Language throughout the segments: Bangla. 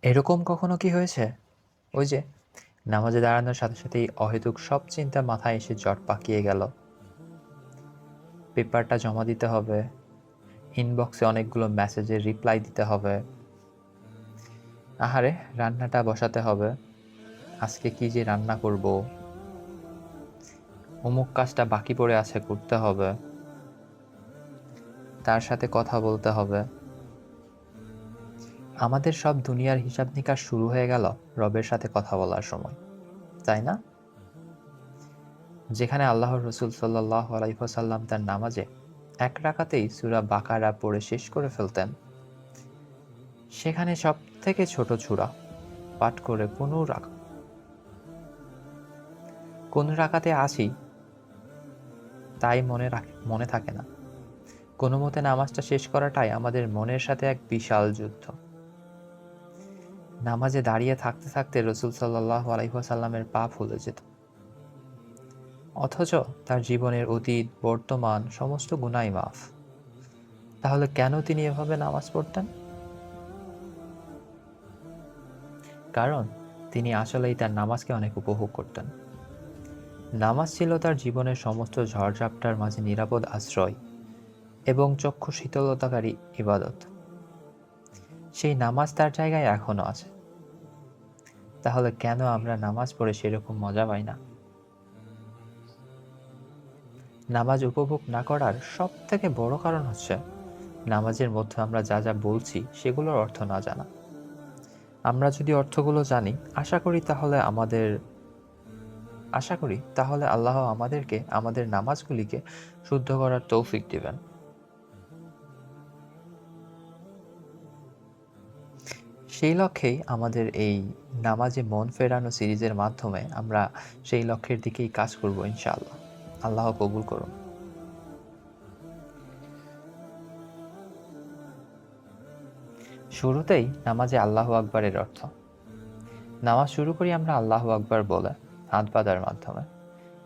এরকম কখনো কি হয়েছে, ওই যে নামাজে দাঁড়ানোর সাথে সাথেই অহেতুক সব চিন্তা মাথায় এসে জট পাকিয়ে গেল? পেপারটা জমা দিতে হবে, ইনবক্সে অনেকগুলো মেসেজের রিপ্লাই দিতে হবে, আহারে রান্নাটা বসাতে হবে, আজকে কি যে রান্না করব, অমুক কাজটা বাকি পড়ে আছে করতে হবে, তার সাথে কথা বলতে হবে। আমাদের সব দুনিয়ার হিসাব নিকাশ শুরু হয়ে গেল রবের সাথে কথা বলার সময়, তাই না? যেখানে আল্লাহর রসুল সাল্লাল্লাহু আলাইহি ওয়াসাল্লাম তার নামাজে এক রাকাতেই সূরা বাকারা পড়ে শেষ করে ফেলতেন, সেখানে সব থেকে ছোট সূরা পাঠ করে কোন রাকাতে আছি তাই মনে থাকে না। কোনো মতে নামাজটা শেষ করাটাই আমাদের মনের সাথে এক বিশাল যুদ্ধ। নামাজে দাঁড়িয়ে থাকতে থাকতে রসুল সাল্লাল্লাহু আলাইহি ওয়াসাল্লামের পা ফুলে যেত, অথচ তার জীবনের অতীত বর্তমান সমস্ত গুনাহ মাফ। তাহলে কেন তিনি এভাবে নামাজ পড়তেন? কারণ তিনি আসলেই তার নামাজকে অনেক উপভোগ করতেন। নামাজ ছিল তার জীবনের সমস্ত ঝড়ঝাপটার মাঝে নিরাপদ আশ্রয় এবং চক্ষু শীতলতাকারী ইবাদত। সেই নামাজ তার জায়গায় এখনো আছে। তাহলে কেন আমরা নামাজ পড়ে সেরকম মজা পাই না? নামাজ উপভোগ না করার সব থেকে বড় কারণ হচ্ছে নামাজের মধ্যে আমরা যা যা বলছি সেগুলোর অর্থ না জানা। আমরা যদি অর্থগুলো জানি, আশা করি তাহলে আল্লাহ আমাদেরকে আমাদের নামাজগুলিকে শুদ্ধ করার তৌফিক দিবেন। সেই লক্ষ্যেই আমাদের এই নামাজে মন ফেরানো সিরিজের মাধ্যমে আমরা সেই লক্ষ্যের দিকেই কাজ করব ইনশাআল্লাহ। আল্লাহ কবুল করুন। শুরুতেই নামাজে আল্লাহু আকবরের অর্থ। নামাজ শুরু করি আমরা আল্লাহু আকবর বলে, হাত বাঁধার মাধ্যমে।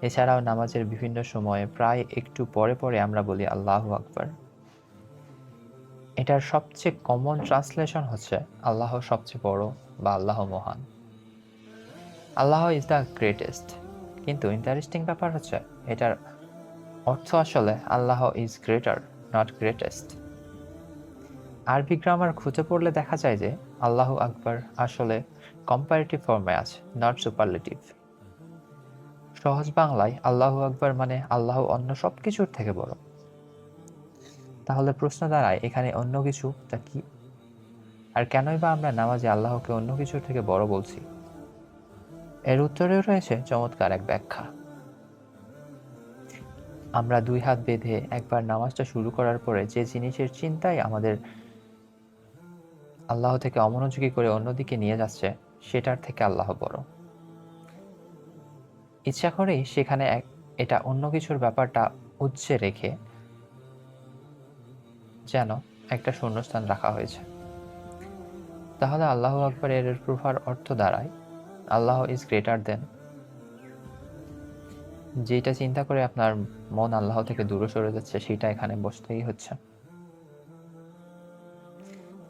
এছাড়াও নামাজের বিভিন্ন সময়ে প্রায় একটু পরে পরে আমরা বলি আল্লাহু আকবর। এটার সবচেয়ে কমন ট্রান্সলেশন হচ্ছে আল্লাহ সবচেয়ে বড় বা আল্লাহ মহান। আল্লাহ ইজ দ্য গ্রেটেস্ট। কিন্তু ইন্টারেস্টিং ব্যাপার হচ্ছে এটার অর্থ আসলে আল্লাহ ইজ গ্রেটার, নট গ্রেটেস্ট। আরবি গ্রামার খুঁজে পড়লে দেখা যায় যে আল্লাহু আকবার আসলে কম্পারেটিভ ফর্মে আছে, নট সুপারলেটিভ। সহজ বাংলায় আল্লাহু আকবার মানে আল্লাহ অন্য সবকিছুর থেকে বড়। তাহলে প্রশ্ন দাঁড়ায় এখানে অন্য কিছুটা কি? আর কেনই বা আমরা নামাজে আল্লাহকে অন্য কিছুর থেকে বড় বলছি? এর উত্তরেও রয়েছে চমৎকার এক ব্যাখ্যা। আমরা দুই হাত বেঁধে একবার নামাজটা শুরু করার পরে যে জিনিসের চিন্তাই আমাদের আল্লাহ থেকে অমনোযোগী করে অন্যদিকে নিয়ে যাচ্ছে, সেটার থেকে আল্লাহ বড়। ইচ্ছা করেই সেখানে এটা অন্য কিছুর ব্যাপারটা উচ্চে রেখে যেন একটা শূন্যস্থান রাখা হয়েছে। তাহলে আল্লাহু আকবার এর প্রপার অর্থ দাঁড়ায় আল্লাহ ইজ গ্রেটার দেন। যেটা চিন্তা করে আপনার মন আল্লাহ থেকে দূরে সরে যাচ্ছে, সেটা এখানে বসতেই হচ্ছে।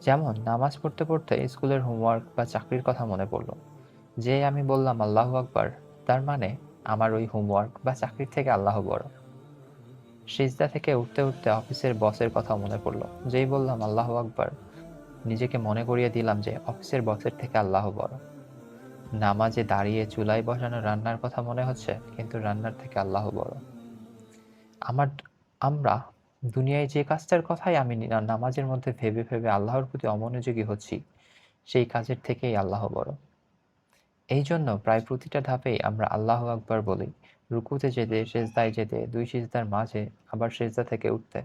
যেমন নামাজ পড়তে পড়তে স্কুলের হোমওয়ার্ক বা চাকরির কথা মনে পড়ল, যে আমি বললাম আল্লাহু আকবার, তার মানে আমার ওই হোমওয়ার্ক বা চাকরির থেকে আল্লাহ বড়। সিজদা থেকে উঠতে উঠতে অফিসের বসের কথা মনে পড়ল, যেই বললাম আল্লাহু আকবার, নিজেকে মনে করিয়ে দিলাম যে অফিসের বসের থেকে আল্লাহ বড়। নামাজে দাঁড়িয়ে চুলায় বসানো রান্নার কথা মনে হচ্ছে, কিন্তু রান্নার থেকে আল্লাহ বড়। আমার আমরা দুনিয়ায় যে কাজটার কথাই আমি নামাজের মধ্যে ভেবে ভেবে আল্লাহর প্রতি অমনোযোগী হচ্ছি, সেই কাজের থেকেই আল্লাহ বড়। এই জন্য প্রায় প্রতিটা ধাপেই আমরা আল্লাহু আকবার বলি, রুকুতে যেতে, সেজদায় যেতে, দুই সিজদার মাঝে, আবার সেজদা থেকে উঠতে।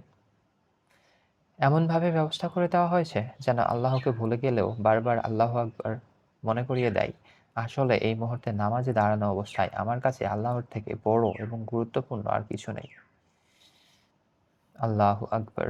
এমনভাবে ব্যবস্থা করে দেওয়া হয়েছে যেন আল্লাহকে ভুলে গেলেও বারবার আল্লাহু আকবার মনে করিয়ে দেয়, আসলে এই মুহূর্তে নামাজে দাঁড়ানো অবস্থায় আমার কাছে আল্লাহর থেকে বড় এবং গুরুত্বপূর্ণ আর কিছু নেই। আল্লাহু আকবার।